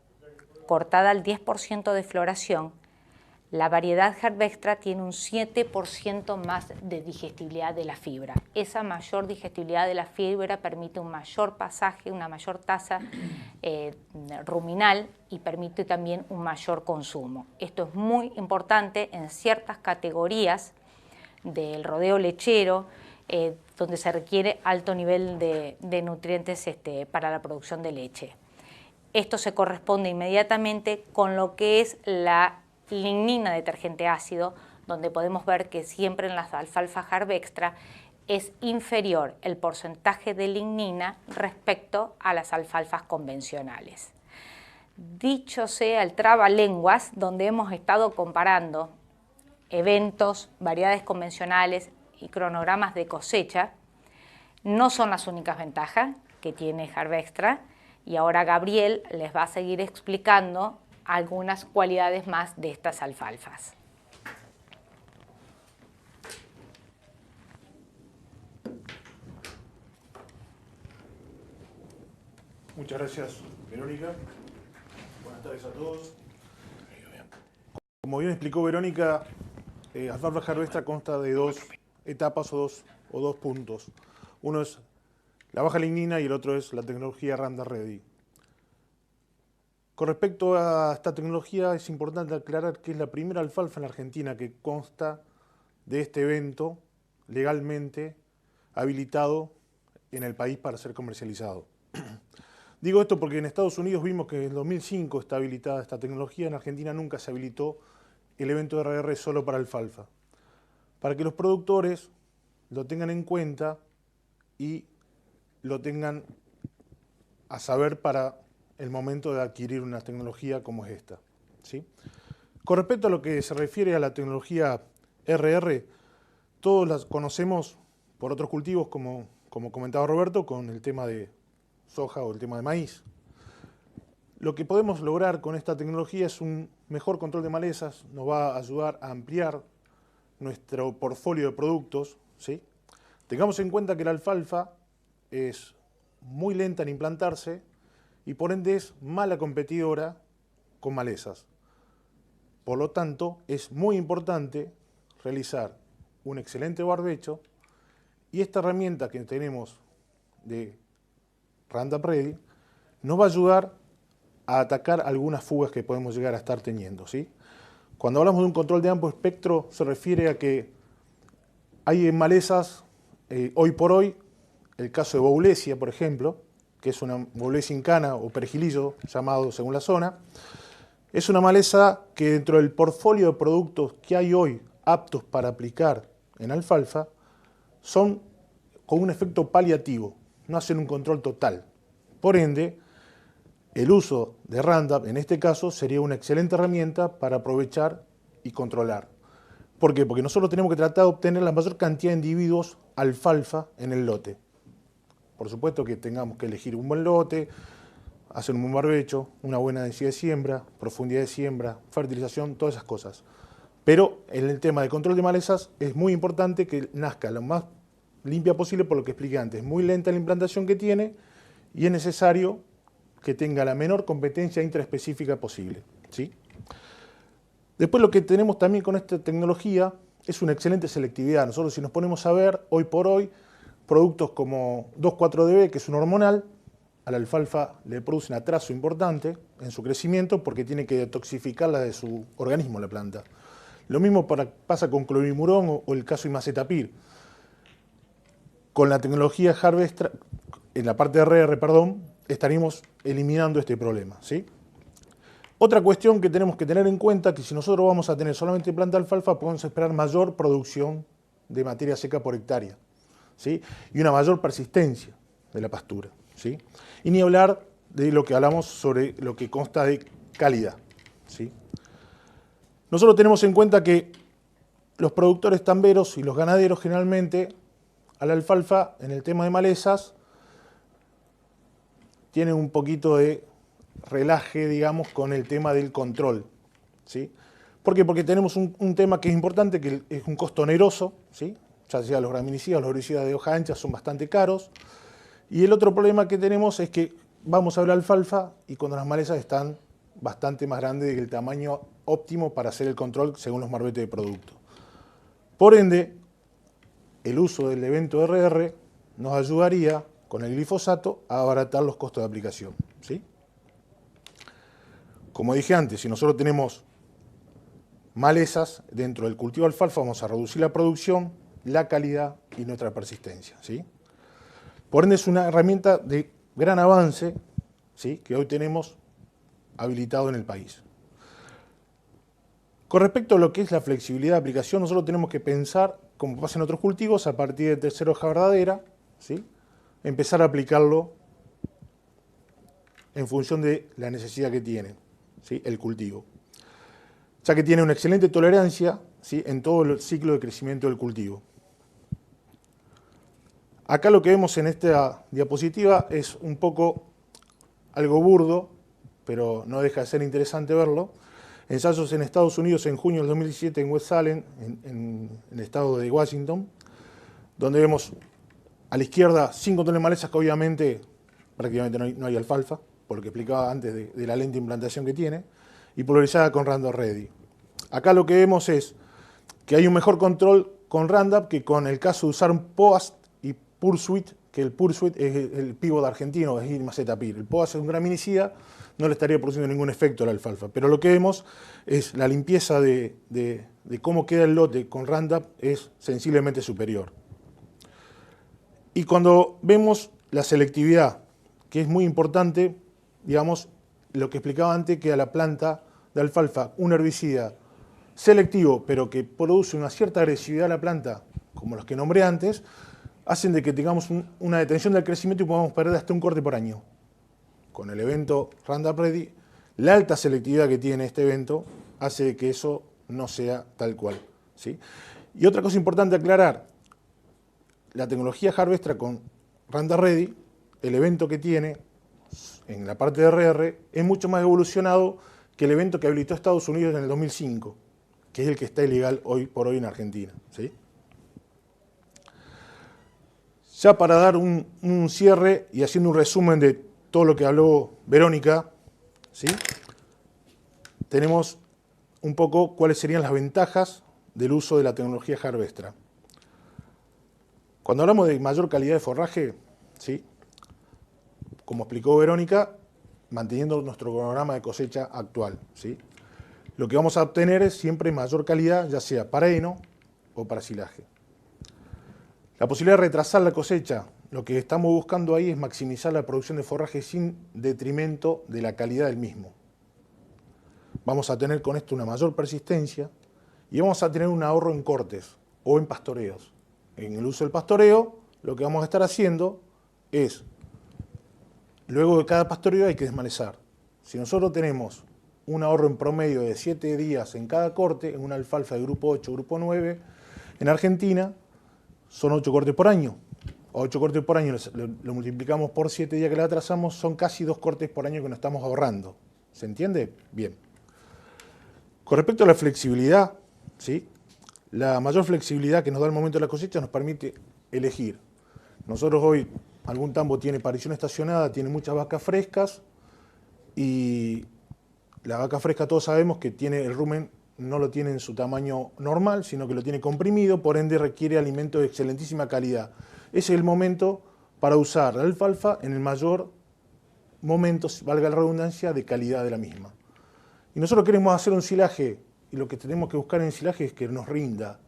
cortada al 10% de floración, la variedad Harvextra tiene un 7% más de digestibilidad de la fibra. Esa mayor digestibilidad de la fibra permite un mayor pasaje, una mayor tasa ruminal y permite también un mayor consumo. Esto es muy importante en ciertas categorías del rodeo lechero, donde se requiere alto nivel de nutrientes para la producción de leche. Esto se corresponde inmediatamente con lo que es la lignina detergente ácido, donde podemos ver que siempre en las alfalfas Harvextra es inferior el porcentaje de lignina respecto a las alfalfas convencionales. Dicho sea el trabalenguas, donde hemos estado comparando eventos, variedades convencionales y cronogramas de cosecha, no son las únicas ventajas que tiene Harvextra, y ahora Gabriel les va a seguir explicando algunas cualidades más de estas alfalfas. Muchas gracias, Verónica. Buenas tardes a todos. Como bien explicó Verónica, alfalfa Harvextra consta de dos etapas o dos puntos. Uno es la baja lignina y el otro es la tecnología Roundup Ready. Con respecto a esta tecnología, es importante aclarar que es la primera alfalfa en la Argentina que consta de este evento legalmente habilitado en el país para ser comercializado. Digo esto porque en Estados Unidos vimos que en el 2005 está habilitada esta tecnología, en Argentina nunca se habilitó el evento RR solo para alfalfa. Para que los productores lo tengan en cuenta y lo tengan a saber para el momento de adquirir una tecnología como es esta, ¿sí? Con respecto a lo que se refiere a la tecnología RR, todos la conocemos por otros cultivos, como comentaba Roberto, con el tema de soja o el tema de maíz. Lo que podemos lograr con esta tecnología es un mejor control de malezas, nos va a ayudar a ampliar nuestro portfolio de productos, ¿sí? Tengamos en cuenta que la alfalfa es muy lenta en implantarse y por ende es mala competidora con malezas. Por lo tanto, es muy importante realizar un excelente barbecho y esta herramienta que tenemos de Roundup Ready nos va a ayudar a atacar algunas fugas que podemos llegar a estar teniendo, ¿sí? Cuando hablamos de un control de amplio espectro se refiere a que hay malezas, hoy por hoy, el caso de Boulesia, por ejemplo, que es una Boulesia incana o perejilillo, llamado según la zona, es una maleza que dentro del portfolio de productos que hay hoy aptos para aplicar en alfalfa, son con un efecto paliativo, no hacen un control total. Por ende, el uso de Roundup, en este caso, sería una excelente herramienta para aprovechar y controlar. ¿Por qué? Porque nosotros tenemos que tratar de obtener la mayor cantidad de individuos alfalfa en el lote. Por supuesto que tengamos que elegir un buen lote, hacer un buen barbecho, una buena densidad de siembra, profundidad de siembra, fertilización, todas esas cosas. Pero en el tema de control de malezas es muy importante que nazca lo más limpia posible, por lo que expliqué antes. Muy lenta la implantación que tiene y es necesario que tenga la menor competencia intraespecífica posible, ¿sí? Después lo que tenemos también con esta tecnología es una excelente selectividad. Nosotros si nos ponemos a ver, hoy por hoy, productos como 2,4-DB, que es un hormonal, a la alfalfa le produce un atraso importante en su crecimiento porque tiene que detoxificarla de su organismo la planta. Lo mismo pasa con clorimurón o el caso Imazetapir. Con la tecnología Harvester, en la parte de RR, perdón, estaríamos eliminando este problema, ¿sí? Otra cuestión que tenemos que tener en cuenta es que si nosotros vamos a tener solamente planta de alfalfa, podemos esperar mayor producción de materia seca por hectárea, ¿sí? Y una mayor persistencia de la pastura, ¿sí? Y ni hablar de lo que hablamos sobre lo que consta de calidad, ¿sí? Nosotros tenemos en cuenta que los productores tamberos y los ganaderos generalmente a la alfalfa en el tema de malezas tienen un poquito de relaje, digamos, con el tema del control, ¿sí? ¿Por qué? Porque tenemos un tema que es importante, que es un costo oneroso, ¿sí? Ya sea los graminicidas, los herbicidas de hoja ancha son bastante caros. Y el otro problema que tenemos es que vamos a ver alfalfa y cuando las malezas están bastante más grandes del tamaño óptimo para hacer el control según los marbetes de producto. Por ende, el uso del evento RR nos ayudaría con el glifosato a abaratar los costos de aplicación, ¿sí? Como dije antes, si nosotros tenemos malezas dentro del cultivo de alfalfa, vamos a reducir la producción, la calidad y nuestra persistencia, ¿sí? Por ende es una herramienta de gran avance, ¿sí?, que hoy tenemos habilitado en el país. Con respecto a lo que es la flexibilidad de aplicación, nosotros tenemos que pensar, como pasa en otros cultivos, a partir de tercera hoja verdadera, ¿sí?, empezar a aplicarlo en función de la necesidad que tiene, ¿sí?, el cultivo, ya que tiene una excelente tolerancia, ¿sí?, en todo el ciclo de crecimiento del cultivo. Acá lo que vemos en esta diapositiva es un poco algo burdo, pero no deja de ser interesante verlo. Ensayos en Estados Unidos en junio del 2017 en West Salem, en el estado de Washington, donde vemos a la izquierda 5 tonos de malezas que obviamente prácticamente no hay alfalfa, por lo que explicaba antes de la lenta implantación que tiene, y pulverizada con Roundup Ready. Acá lo que vemos es que hay un mejor control con Roundup que con el caso de usar Poast y Pursuit, que el Pursuit es el pívot argentino, es Imazetapir. El Poast es un graminicida, no le estaría produciendo ningún efecto a la alfalfa, pero lo que vemos es la limpieza de cómo queda el lote con Roundup es sensiblemente superior. Y cuando vemos la selectividad que es muy importante, digamos, lo que explicaba antes, que a la planta de alfalfa, un herbicida selectivo, pero que produce una cierta agresividad a la planta, como los que nombré antes, hacen de que tengamos una detención del crecimiento y podamos perder hasta un corte por año. Con el evento Roundup Ready, la alta selectividad que tiene este evento hace que eso no sea tal cual, ¿sí? Y otra cosa importante aclarar, la tecnología Harvestra con Roundup Ready, el evento que tiene en la parte de RR es mucho más evolucionado que el evento que habilitó Estados Unidos en el 2005, que es el que está ilegal hoy por hoy en Argentina, ¿sí? Ya para dar un cierre y haciendo un resumen de todo lo que habló Verónica, ¿sí? Tenemos un poco cuáles serían las ventajas del uso de la tecnología Harvestra. Cuando hablamos de mayor calidad de forraje, ¿sí? Como explicó Verónica, manteniendo nuestro cronograma de cosecha actual, ¿sí? Lo que vamos a obtener es siempre mayor calidad, ya sea para heno o para silaje. La posibilidad de retrasar la cosecha, lo que estamos buscando ahí es maximizar la producción de forraje sin detrimento de la calidad del mismo. Vamos a tener con esto una mayor persistencia y vamos a tener un ahorro en cortes o en pastoreos. En el uso del pastoreo, lo que vamos a estar haciendo es, luego de cada pastoreo hay que desmalezar. Si nosotros tenemos un ahorro en promedio de 7 días en cada corte, en una alfalfa de grupo 8, grupo 9, en Argentina son 8 cortes por año. 8 cortes por año lo multiplicamos por 7 días que la atrasamos, son casi 2 cortes por año que nos estamos ahorrando. ¿Se entiende? Bien. Con respecto a la flexibilidad, ¿sí? La mayor flexibilidad que nos da el momento de la cosecha nos permite elegir. Nosotros hoy, algún tambo tiene parición estacionada, tiene muchas vacas frescas y la vaca fresca todos sabemos que tiene el rumen, no lo tiene en su tamaño normal, sino que lo tiene comprimido, por ende requiere alimento de excelentísima calidad. Ese es el momento para usar la alfalfa en el mayor momento, valga la redundancia, de calidad de la misma. Y nosotros queremos hacer un silaje, y lo que tenemos que buscar en el silaje es que nos rinda.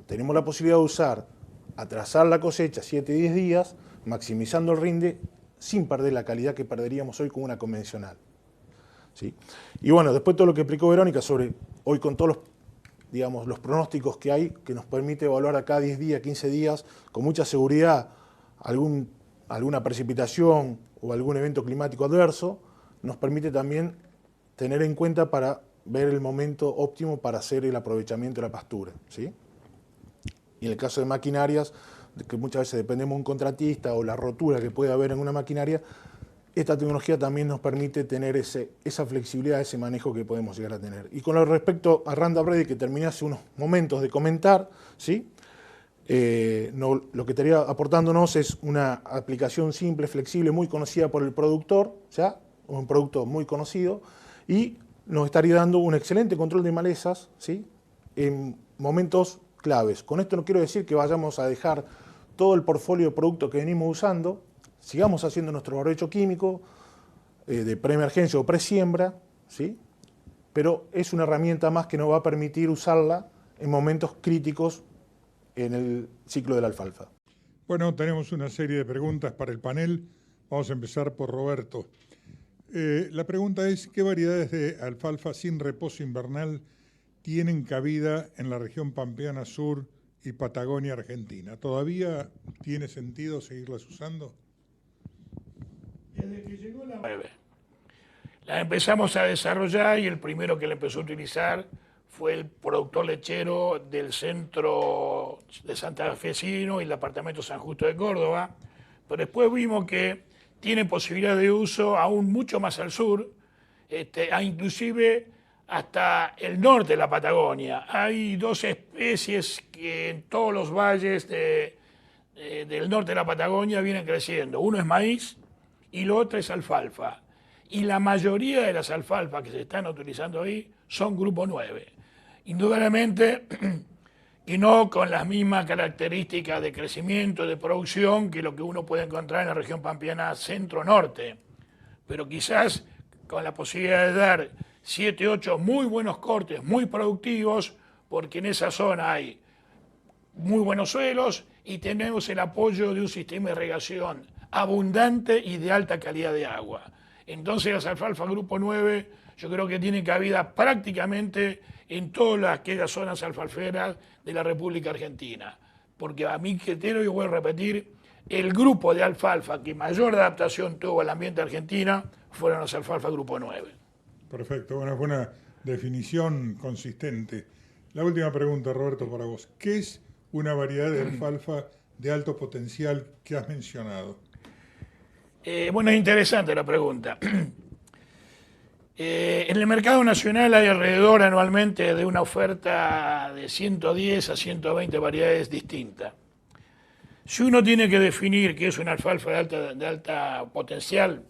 Tenemos la posibilidad de usar, atrasar la cosecha 7-10 días, maximizando el rinde, sin perder la calidad que perderíamos hoy con una convencional, ¿sí? Y bueno, después todo lo que explicó Verónica sobre hoy con todos los, digamos, los pronósticos que hay, que nos permite evaluar acá 10 días, 15 días, con mucha seguridad, alguna precipitación o algún evento climático adverso, nos permite también tener en cuenta para ver el momento óptimo para hacer el aprovechamiento de la pastura, ¿sí? Y en el caso de maquinarias, de que muchas veces dependemos de un contratista o la rotura que puede haber en una maquinaria, esta tecnología también nos permite tener esa flexibilidad, ese manejo que podemos llegar a tener. Y con respecto a Roundup Ready, que terminé hace unos momentos de comentar, ¿sí? Lo que estaría aportándonos es una aplicación simple, flexible, muy conocida por el productor, ¿ya? Un producto muy conocido, y nos estaría dando un excelente control de malezas, ¿sí? En momentos claves. Con esto no quiero decir que vayamos a dejar todo el portfolio de productos que venimos usando, sigamos haciendo nuestro barbecho químico de preemergencia o presiembra, ¿sí? Pero es una herramienta más que nos va a permitir usarla en momentos críticos en el ciclo de la alfalfa. Bueno, tenemos una serie de preguntas para el panel. Vamos a empezar por Roberto. La pregunta es, ¿qué variedades de alfalfa sin reposo invernal tienen cabida en la región Pampeana Sur y Patagonia Argentina? ¿Todavía tiene sentido seguirlas usando? Desde que llegó la empezamos a desarrollar y el primero que la empezó a utilizar fue el productor lechero del centro de Santa Fecino y el departamento San Justo de Córdoba, pero después vimos que tiene posibilidad de uso aún mucho más al sur, inclusive hasta el norte de la Patagonia. Hay 2 especies que en todos los valles del norte de la Patagonia vienen creciendo. Uno es maíz y lo otro es alfalfa. Y la mayoría de las alfalfas que se están utilizando ahí son grupo 9. Indudablemente que no con las mismas características de crecimiento, de producción, que lo que uno puede encontrar en la región pampeana centro-norte. Pero quizás con la posibilidad de dar 7, 8 muy buenos cortes, muy productivos, porque en esa zona hay muy buenos suelos y tenemos el apoyo de un sistema de irrigación abundante y de alta calidad de agua. Entonces las alfalfas grupo 9 yo creo que tienen cabida prácticamente en todas aquellas zonas alfalferas de la República Argentina. Porque a mi criterio, yo voy a repetir, el grupo de alfalfa que mayor adaptación tuvo al ambiente argentino fueron las alfalfas grupo 9. Perfecto, una buena definición consistente. La última pregunta, Roberto, para vos. ¿Qué es una variedad de alfalfa de alto potencial que has mencionado? Bueno, es interesante la pregunta. En el mercado nacional hay alrededor anualmente de una oferta de 110 a 120 variedades distintas. Si uno tiene que definir qué es una alfalfa de alta potencial,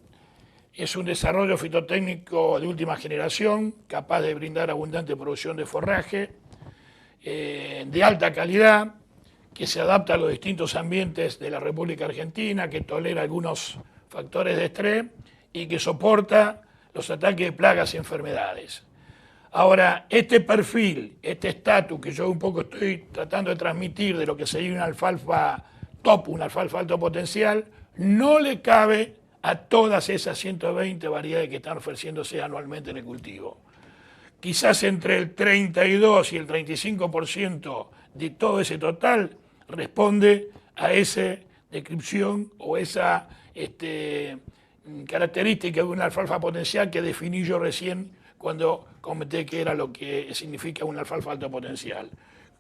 es un desarrollo fitotécnico de última generación, capaz de brindar abundante producción de forraje, de alta calidad, que se adapta a los distintos ambientes de la República Argentina, que tolera algunos factores de estrés y que soporta los ataques de plagas y enfermedades. Ahora, este perfil, este estatus que yo un poco estoy tratando de transmitir de lo que sería una alfalfa top, una alfalfa alto potencial, no le cabe a todas esas 120 variedades que están ofreciéndose anualmente en el cultivo. Quizás entre el 32 y el 35% de todo ese total responde a esa descripción o esa característica de una alfalfa potencial que definí yo recién cuando comenté que era lo que significa una alfalfa alto potencial.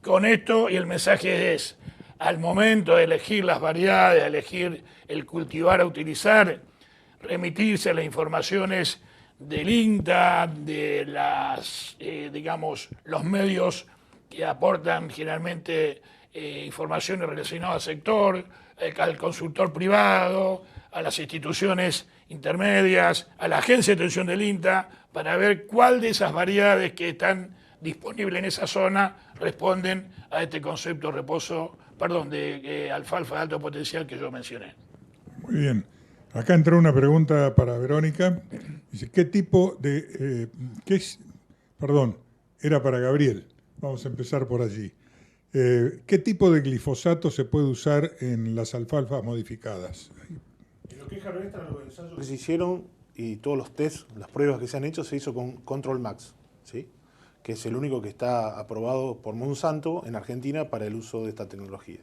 Con esto, y el mensaje es, al momento de elegir las variedades, de elegir el cultivar a utilizar, remitirse a las informaciones del INTA, de los medios que aportan generalmente informaciones relacionadas al sector, al consultor privado, a las instituciones intermedias, a la agencia de atención del INTA, para ver cuál de esas variedades que están disponibles en esa zona responden a este concepto de alfalfa de alto potencial que yo mencioné. Muy bien. Acá entró una pregunta para Verónica. Dice, ¿qué tipo de... era para Gabriel. Vamos a empezar por allí. ¿Qué tipo de glifosato se puede usar en las alfalfas modificadas? En lo que es Harvestra, los ensayos que se hicieron y todos los test, las pruebas que se han hecho, se hizo con Control Max, ¿sí? Que es el único que está aprobado por Monsanto en Argentina para el uso de esta tecnología.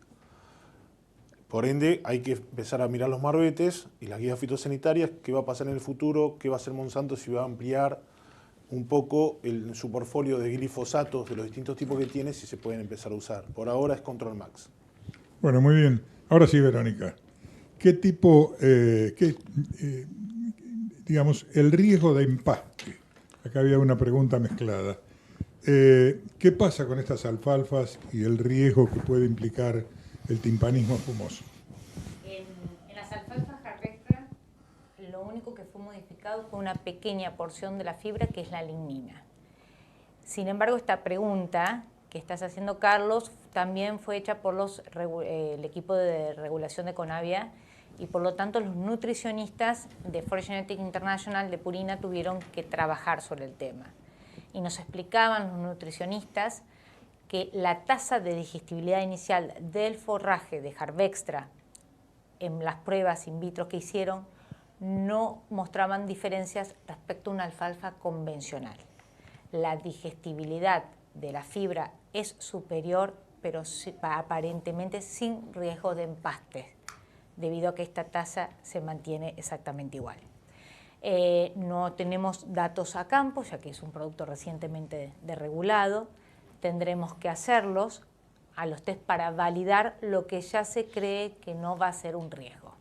Por ende, hay que empezar a mirar los marbetes y las guías fitosanitarias, qué va a pasar en el futuro, qué va a hacer Monsanto, si va a ampliar un poco su portfolio de glifosatos de los distintos tipos que tiene, si se pueden empezar a usar. Por ahora es Control Max. Bueno, muy bien. Ahora sí, Verónica. ¿Qué tipo, el riesgo de empaste? Acá había una pregunta mezclada. ¿Qué pasa con estas alfalfas y el riesgo que puede implicar el timpanismo fumoso? En las alfalfas Harvestra, lo único que fue modificado fue una pequeña porción de la fibra, que es la lignina. Sin embargo, esta pregunta que estás haciendo, Carlos, también fue hecha por el equipo de regulación de Conavia, y por lo tanto los nutricionistas de Forest Genetics International de Purina tuvieron que trabajar sobre el tema. Y nos explicaban los nutricionistas que la tasa de digestibilidad inicial del forraje de Harvestra en las pruebas in vitro que hicieron no mostraban diferencias respecto a una alfalfa convencional. La digestibilidad de la fibra es superior, pero aparentemente sin riesgo de empaste, debido a que esta tasa se mantiene exactamente igual. No tenemos datos a campo, ya que es un producto recientemente regulado. Tendremos que hacerlos a los test para validar lo que ya se cree que no va a ser un riesgo.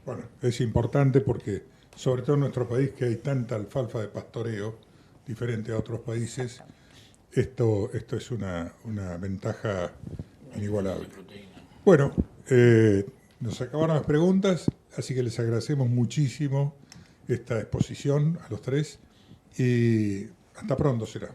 Bueno, es importante porque, sobre todo en nuestro país, que hay tanta alfalfa de pastoreo, diferente a otros países, esto es una ventaja inigualable. Bueno, nos acabaron las preguntas, así que les agradecemos muchísimo esta exposición a los tres y hasta pronto será.